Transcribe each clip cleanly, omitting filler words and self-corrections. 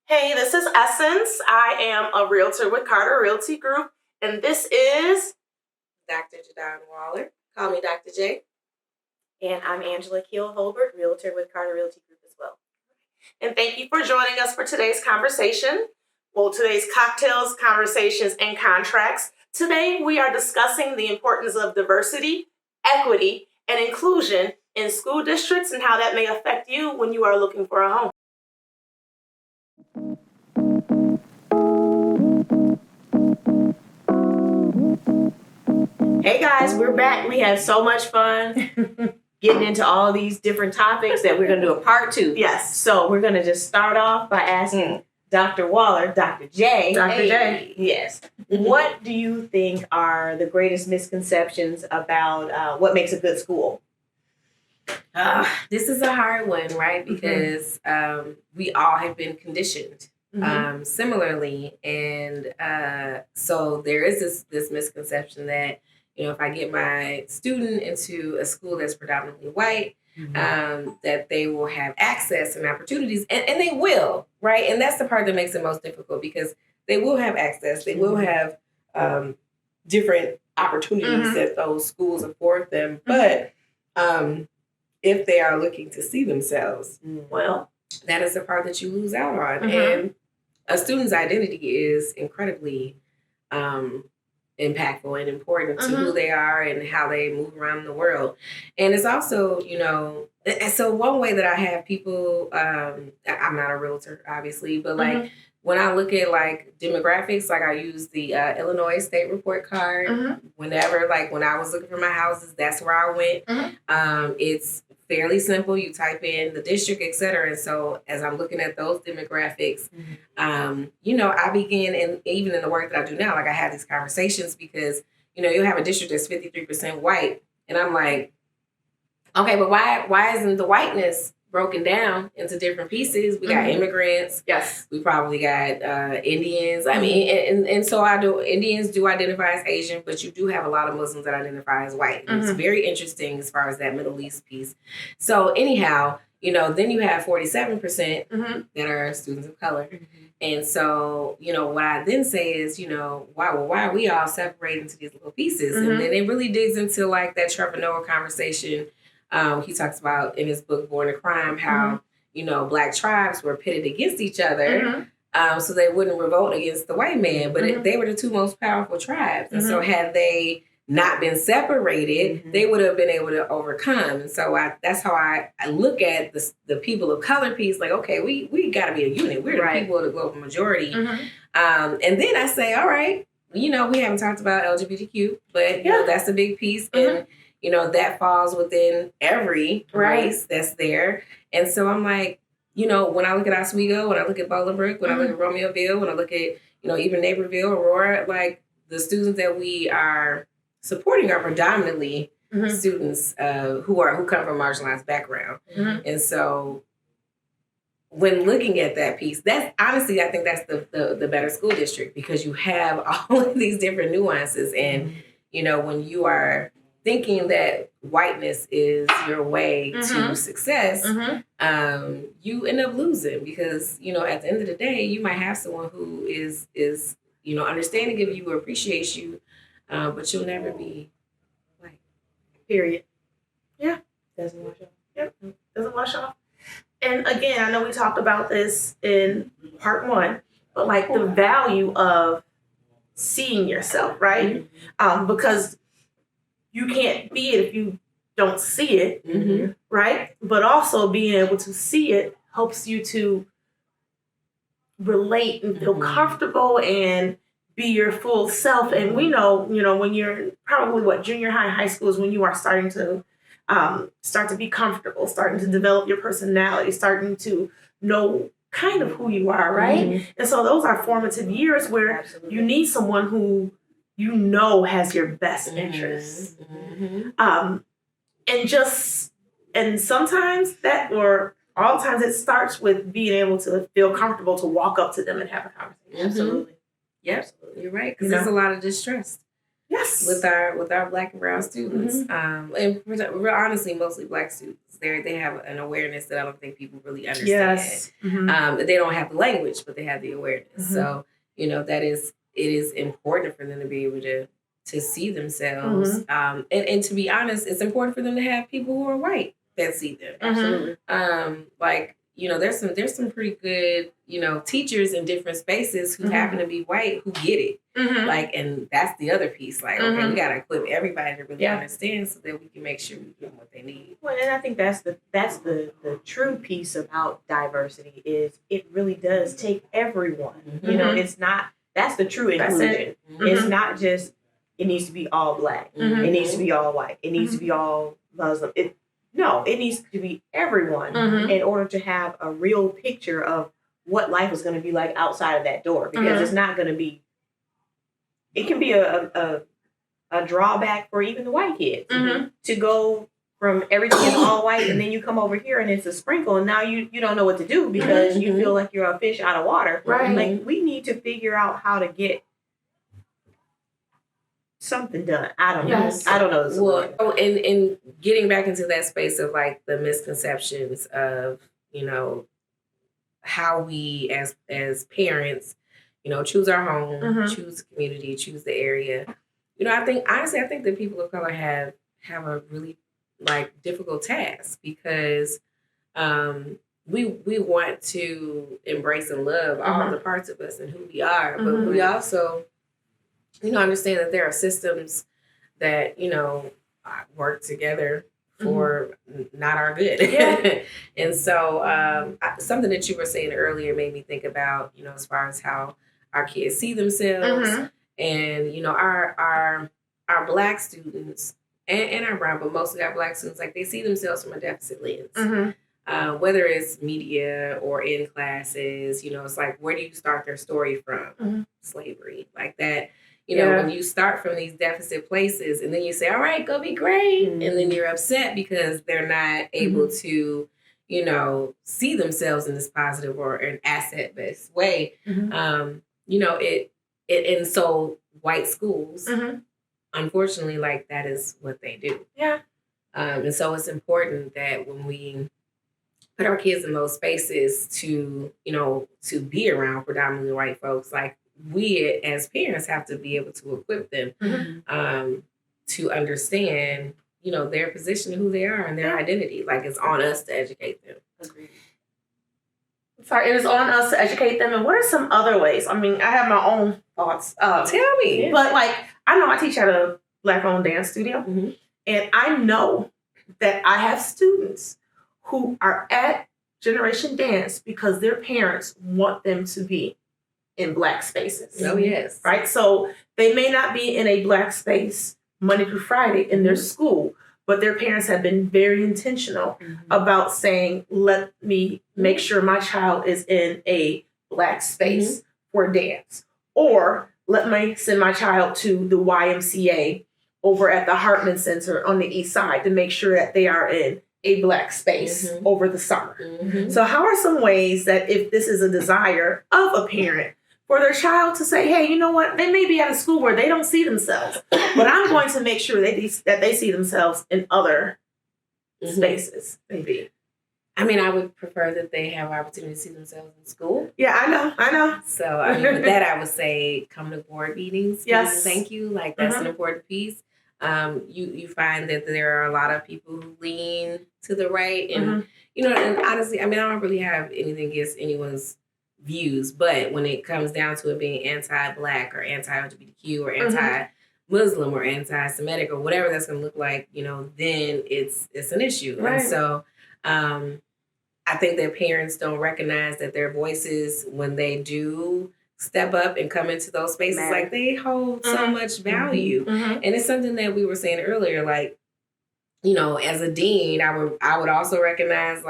Hey, this is Essence. I am a realtor with Carter Realty Group, and this is Dr. Jadon Waller. Call me Dr. J. And I'm Angela Kiel-Hulbert, realtor with Carter Realty Group as well. And thank you for joining us for today's conversation. Well, today's cocktails, conversations, and contracts. Today, we are discussing the importance of diversity, equity, and inclusion in school districts and how that may affect you when you are looking for a home. Hey guys, we're back. We had so much fun getting into all these different topics that we're going to do a part 2. Yes. So we're going to just start off by asking Dr. Waller, Dr. J. Dr. J. Yes. What do you think are the greatest misconceptions about what makes a good school? This is a hard one, right? Because we all have been conditioned similarly. And so there is this misconception that, if I get my student into a school that's predominantly white, that they will have access and opportunities, and they will, right? And that's the part that makes it most difficult, because they will have access, they will have different opportunities that those schools afford them. But if they are looking to see themselves, well, that is the part that you lose out on. And a student's identity is incredibly impactful and important to who they are and how they move around the world. And it's also, and so one way that I have people, I'm not a realtor, obviously, but like when I look at like demographics, like I use the Illinois state report card whenever, like when I was looking for my houses, that's where I went. It's fairly simple. You type in the district, et cetera. And so as I'm looking at those demographics, I begin, and even in the work that I do now, like I have these conversations because, you'll have a district that's 53% white. And I'm like, okay, but why isn't the whiteness broken down into different pieces? We got immigrants. Yes. We probably got Indians. I mean, and so Indians do identify as Asian, but you do have a lot of Muslims that identify as white. And it's very interesting as far as that Middle East piece. So anyhow, then you have 47% that are students of color. And so, what I then say is, why are we all separated into these little pieces? And then it really digs into like that Trevor Noah conversation. He talks about in his book, Born to Crime, how, Black tribes were pitted against each other so they wouldn't revolt against the white man. But they were the two most powerful tribes. And so had they not been separated, they would have been able to overcome. And so that's how I look at the people of color piece, like, okay, we got to be a unit. We're the people of the global majority. And then I say, all right, we haven't talked about LGBTQ, but that's a big piece. And that falls within every race that's there. And so I'm like, when I look at Oswego, when I look at Bolingbrook, when I look at Romeoville, when I look at, even Naperville, Aurora, like the students that we are supporting are predominantly students who come from marginalized background. And so when looking at that piece, that's honestly, I think that's the better school district, because you have all of these different nuances. And, when you are thinking that whiteness is your way to success, you end up losing, because, at the end of the day, you might have someone who is understanding of you or appreciates you, but you'll never be white. Period. Yeah. Doesn't wash off. Yep. Doesn't wash off. And again, I know we talked about this in part 1, but like the value of seeing yourself, right? Because you can't be it if you don't see it, right? But also being able to see it helps you to relate and feel comfortable and be your full self. And we know, when you're probably junior high, high school is when you are starting to be comfortable, starting to develop your personality, starting to know kind of who you are, right? And so those are formative years where you need someone who you know has your best interests. And sometimes that, or all times, it starts with being able to feel comfortable to walk up to them and have a conversation. Absolutely. Yep, Absolutely. you're right, because there's a lot of distrust. Yes. With our Black and brown students, and we're honestly mostly Black students. They have an awareness that I don't think people really understand. Yes. They don't have the language, but they have the awareness. So it is important for them to be able to see themselves. And to be honest, it's important for them to have people who are white that see them. Absolutely. There's some pretty good, teachers in different spaces who happen to be white who get it. And that's the other piece. Okay, we got to equip everybody to really understand so that we can make sure we give them what they need. Well, and I think that's the true piece about diversity is it really does take everyone. It's not, that's the true inclusion. It's not just, it needs to be all Black. It needs to be all white. It needs to be all Muslim. It needs to be everyone in order to have a real picture of what life is going to be like outside of that door. Because it's not going to be, it can be a drawback for even the white kids to go from everything is all white and then you come over here and it's a sprinkle and now you don't know what to do because you feel like you're a fish out of water. Right. Like we need to figure out how to get something done. I don't know. I don't know. Well, and getting back into that space of like the misconceptions of, how we as parents, choose our home, choose the community, choose the area. I think that people of color have a really difficult task because we want to embrace and love all the parts of us and who we are, but we also understand that there are systems that work together for not our good. And so something that you were saying earlier made me think about as far as how our kids see themselves and our Black students and our brown, but mostly our Black students, they see themselves from a deficit lens. Whether it's media or in classes, it's where do you start their story from? Slavery, like that. When you start from these deficit places and then you say, all right, go be great. And then you're upset because they're not able to, see themselves in this positive or an asset-based way. And so white schools, unfortunately, that is what they do. Yeah. And so it's important that when we put our kids in those spaces to be around predominantly white folks, we as parents have to be able to equip them to understand, their position, who they are, and their identity. It's on us to educate them. Agreed. Sorry, it is on us to educate them. And what are some other ways? I mean, I have my own thoughts. Tell me. But I know I teach at a Black-owned dance studio, and I know that I have students who are at Generation Dance because their parents want them to be in Black spaces. Oh, yes. Right? So they may not be in a Black space Monday through Friday in their school, but their parents have been very intentional about saying, let me make sure my child is in a Black space for dance. Or let me send my child to the YMCA over at the Hartman Center on the East Side to make sure that they are in a Black space over the summer. So how are some ways that if this is a desire of a parent for their child to say, hey, you know what? They may be at a school where they don't see themselves, but I'm going to make sure that they see themselves in other spaces, maybe. I mean, I would prefer that they have opportunity to see themselves in school. Yeah, I know. So, with that, I would say come to board meetings. Yes. Thank you. That's an important piece. You find that there are a lot of people who lean to the right. And, and honestly, I don't really have anything against anyone's views, but when it comes down to it being anti-Black or anti-LGBTQ or anti-Muslim or anti-Semitic or whatever that's going to look like, then it's an issue. Right. And so I think that parents don't recognize that their voices, when they do step up and come into those spaces, they hold so much value. And it's something that we were saying earlier, as a dean, I would also recognize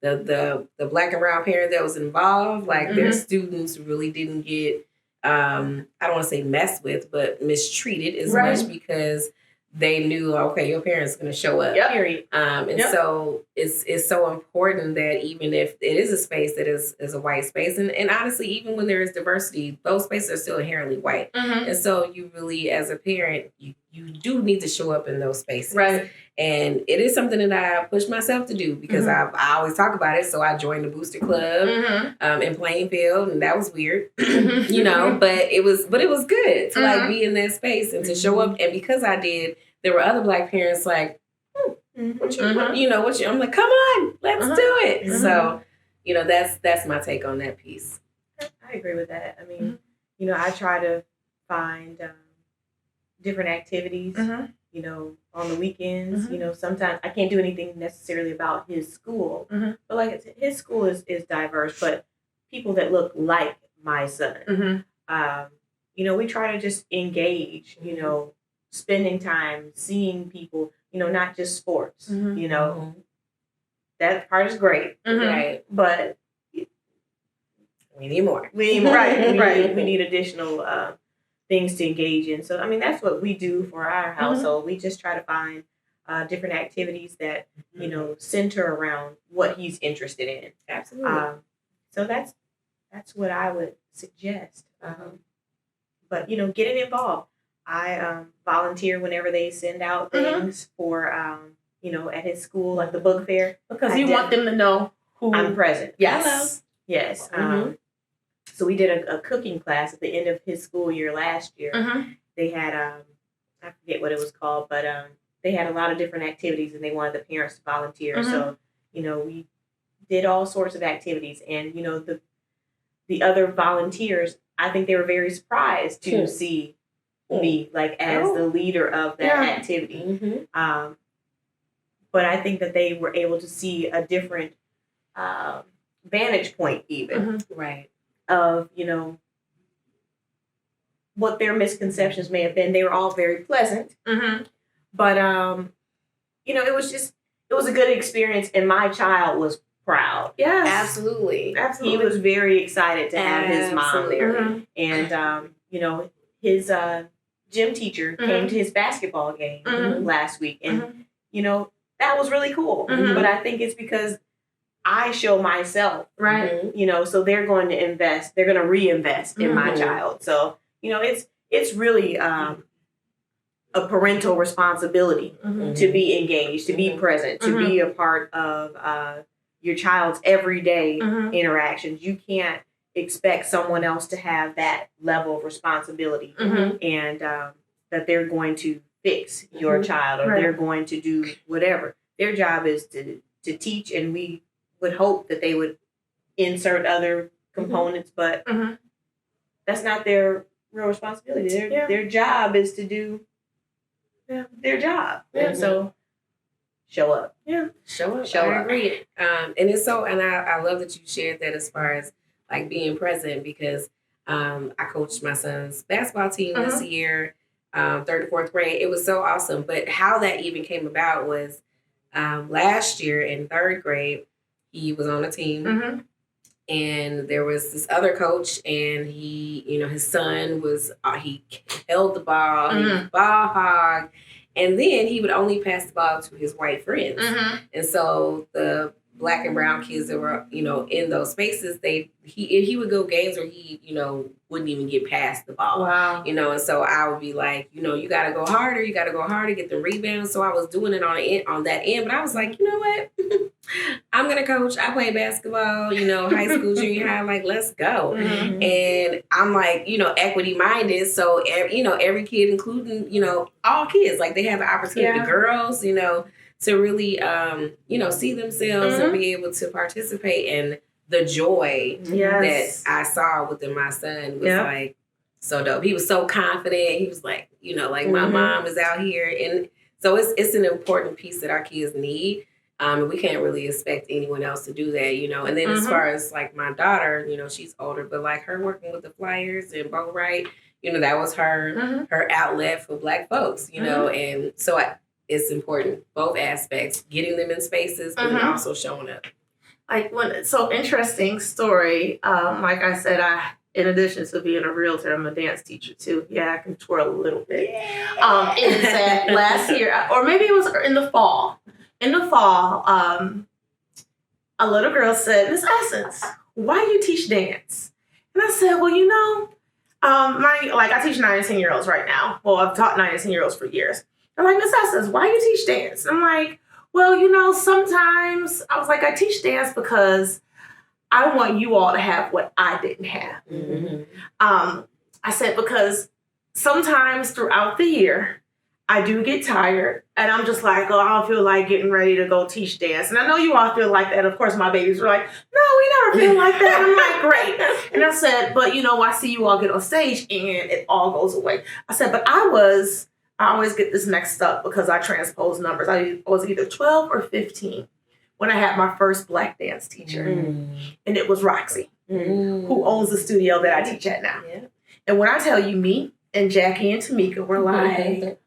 the Black and brown parent that was involved, their students really didn't get I don't want to say messed with, but mistreated as much because they knew, okay, your parents are going to show up. Yep. Period. And so it's so important that even if it is a space that is a white space, and honestly, even when there is diversity, those spaces are still inherently white. And so you really, as a parent, you do need to show up in those spaces. Right. And it is something that I push myself to do because I always talk about it. So I joined the Booster Club in Plainfield, and that was weird, you know, but it was good to like be in that space and to show up. And because I did, there were other Black parents like, what you, I'm like, come on, let's do it. So, you know, that's my take on that piece. I agree with that. I mean, you know, I try to find different activities, you know, on the weekends. You know, sometimes I can't do anything necessarily about his school, but like his school is diverse, but people that look like my son, you know, we try to just engage, you know, spending time, seeing people, you know, not just sports, you know, that part is great, right? But we need more. We need more. We need additional things to engage in. So, I mean, that's what we do for our household. We just try to find different activities that, you know, center around what he's interested in. Absolutely. So that's what I would suggest. But, you know, getting involved. I volunteer whenever they send out things for, you know, at his school, like the book fair. Because you want them to know who I'm present. Yes. Yes. So we did a cooking class at the end of his school year last year. They had, I forget what it was called, but they had a lot of different activities and they wanted the parents to volunteer. So, you know, we did all sorts of activities. And, you know, the other volunteers, I think they were very surprised to see me like as the leader of that activity. But I think that they were able to see a different vantage point even right of, you know, what their misconceptions may have been. They were all very pleasant, but you know, it was a good experience, and my child was proud. Yes, absolutely. He was very excited to have his mom there, and you know, his gym teacher came to his basketball game last week, and you know, that was really cool. But I think it's because I show myself, right? You know, so they're going to invest. They're going to reinvest in my child. So, you know, it's really a parental responsibility to be engaged, to be present, to be a part of your child's everyday interactions. You can't expect someone else to have that level of responsibility and that they're going to fix your child or they're going to do whatever. Their job is to teach, and we would hope that they would insert other components, but that's not their real responsibility. Their job is to do their job. So show up. Show up. I agree. And it's so, and I love that you shared that as far as like being present, because I coached my son's basketball team this year, 3rd to 4th grade. It was so awesome. But how that even came about was last year in 3rd grade, he was on a team, and there was this other coach, and he, you know, his son was, he held the ball, he was ball hog, and then he would only pass the ball to his white friends. And so the Black and brown kids that were, you know, in those spaces, he would go games where he, you know, wouldn't even get past the ball. Wow. You know, and so I would be like, you know, you got to go harder, get the rebounds. So I was doing it on that end, but I was like, you know what? I'm going to coach. I play basketball, you know, high school, junior high, like, let's go. And I'm like, you know, equity minded. So, you know, every kid, including, you know, all kids, like they have an opportunity, the girls, you know, to really, you know, see themselves and be able to participate. And the joy that I saw within my son was like so dope. He was so confident. He was like, you know, like my mom is out here. And so it's an important piece that our kids need. And we can't really expect anyone else to do that, you know. And then as far as like my daughter, you know, she's older, but like her working with the Flyers and Bo Wright, you know, that was her outlet for Black folks, you know. And so it's important, both aspects, getting them in spaces, but then also showing up. Like so interesting story. Like I said, in addition to being a realtor, I'm a dance teacher too. Yeah, I can twirl a little bit. Is that last year, or maybe it was in the fall. In the fall, a little girl said, "Miss Essence, why do you teach dance?" And I said, "Well, I teach 9 and 10-year-olds right now. Well, I've taught 9 and 10-year-olds for years. They're like, Miss Essence, why do you teach dance?" And I'm like, "Well, sometimes," I was like, "I teach dance because I want you all to have what I didn't have." I said, because sometimes throughout the year, I do get tired and I'm just like, oh, I don't feel like getting ready to go teach dance. And I know you all feel like that. Of course, my babies were like, "No, we never feel like that." I'm like, "Great." And I said, "But I see you all get on stage and it all goes away." I said, "But I always get this mixed up because I transpose numbers. I was either 12 or 15 when I had my first Black dance teacher. And it was Roxy, who owns the studio that I teach at now. Yeah. And when I tell you, me and Jackie and Tamika were like,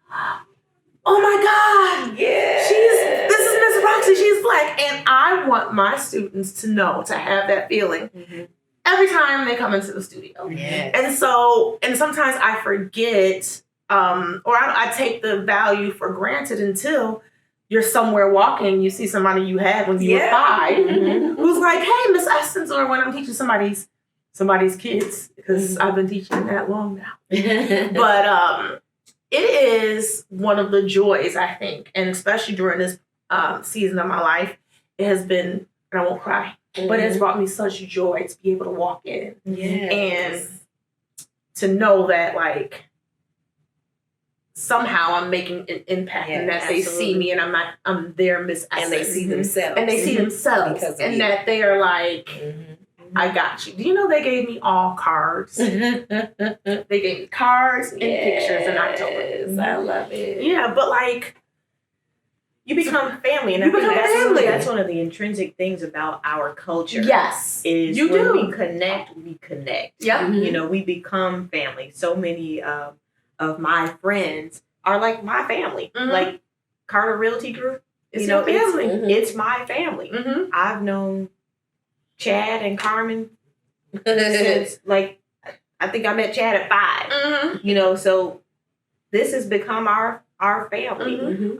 "Oh my God, Yeah. this is Miss Roxy, she's Black." And I want my students to have that feeling every time they come into the studio. Yes. And sometimes I forget, or I take the value for granted until you're somewhere walking, you see somebody you had when you were 5, who's like, "Hey, Miss Essence," or when I'm teaching somebody's kids, because I've been teaching that long now. But it is one of the joys, I think, and especially during this season of my life, it has been, and I won't cry, but it's brought me such joy to be able to walk in and to know that, like, somehow I'm making an impact, and that they see me, and I'm their Miss Essence. And they see themselves. And they see themselves. And that they are like, "I got you." Do you know they gave me all cards? They gave me cards and pictures in October. I love it. Yeah, but like, you become family, and I think that's one of the intrinsic things about our culture. Yes, is you when do. we connect. Yeah, we become family. So many of my friends are like my family. Like Carter Realty Group. It's your family. It's my family. I've known Chad and Carmen since, like, I think I met Chad at 5. So this has become our family.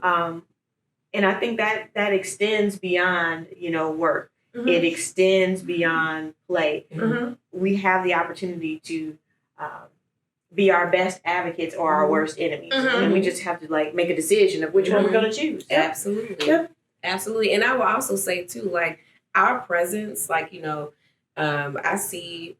And I think that extends beyond, work. It extends beyond play. We have the opportunity to be our best advocates or our worst enemies. And we just have to, like, make a decision of which one we're going to choose. Absolutely. Yep. Absolutely. And I will also say too, like, our presence, like, I see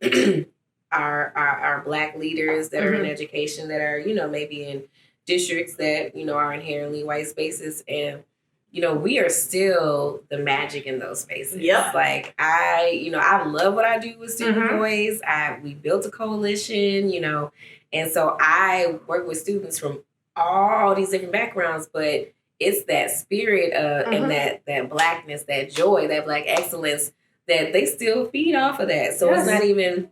our Black leaders that are in education that are, maybe in districts that, are inherently white spaces. And, we are still the magic in those spaces. Yep. Like, I love what I do with Student Voice. We built a coalition, and so I work with students from all these different backgrounds, but it's that spirit and that Blackness, that joy, that Black excellence, that they still feed off of that. So it's not even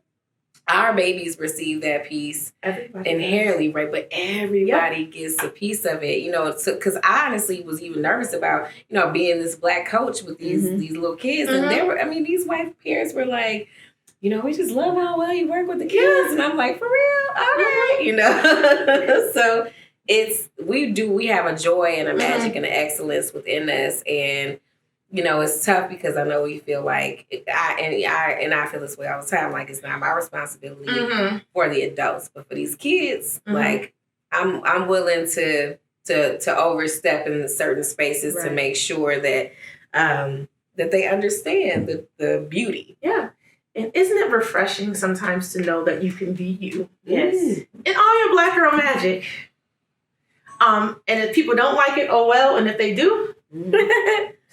our babies receive that piece inherently, right? But everybody gets a piece of it, because I honestly was even nervous about, being this Black coach with these little kids. And these white parents were like, "We just love how well you work with the kids." And I'm like, "For real? All right." So we have a joy and a magic and an excellence within us. And it's tough because I know we feel like I feel this way all the time. Like, it's not my responsibility for the adults, but for these kids, like, I'm willing to overstep in certain spaces to make sure that that they understand the beauty. Yeah. And isn't it refreshing sometimes to know that you can be you? Yes. In all your Black girl magic. And if people don't like it, oh well. And if they do,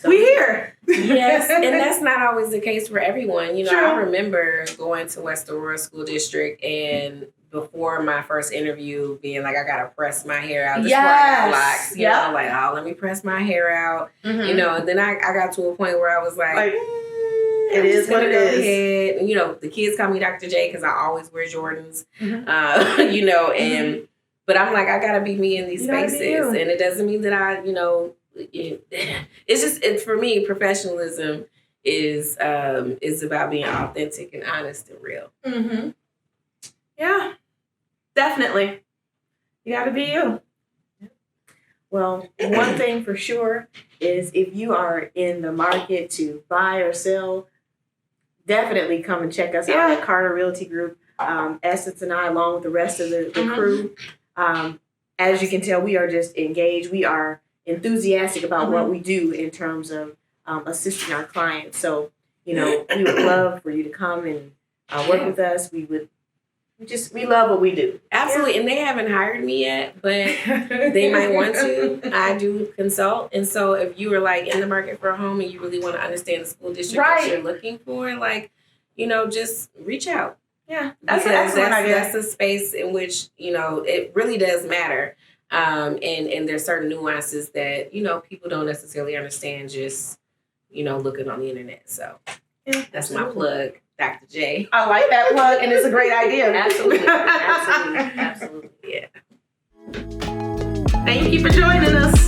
we here. Yes, and that's not always the case for everyone. True. I remember going to West Aurora School District, and before my first interview, being like, I gotta press my hair out. This locks. Like, oh, let me press my hair out. And then I got to a point where I was like it is what it is. And, the kids call me Dr. J because I always wear Jordans. And but I'm like, I gotta be me in these spaces, and it doesn't mean that I, it's just for me, professionalism is about being authentic and honest and real. Yeah, definitely. You got to be you. Well, one thing for sure is if you are in the market to buy or sell, definitely come and check us out at Carter Realty Group. Essence and I, along with the rest of the crew, as you can tell, we are just engaged. We are enthusiastic about what we do in terms of assisting our clients. So, we would love for you to come and work with us. We love what we do. Absolutely. And they haven't hired me yet, but they might want to. I do consult. And so if you are like in the market for a home and you really want to understand the school district that you're looking for, like, just reach out. Yeah. That's a space in which, it really does matter. And there's certain nuances that, people don't necessarily understand just, looking on the internet. So that's my plug. Dr. J. I like that plug, and it's a great idea. Absolutely. Yeah. Thank you for joining us.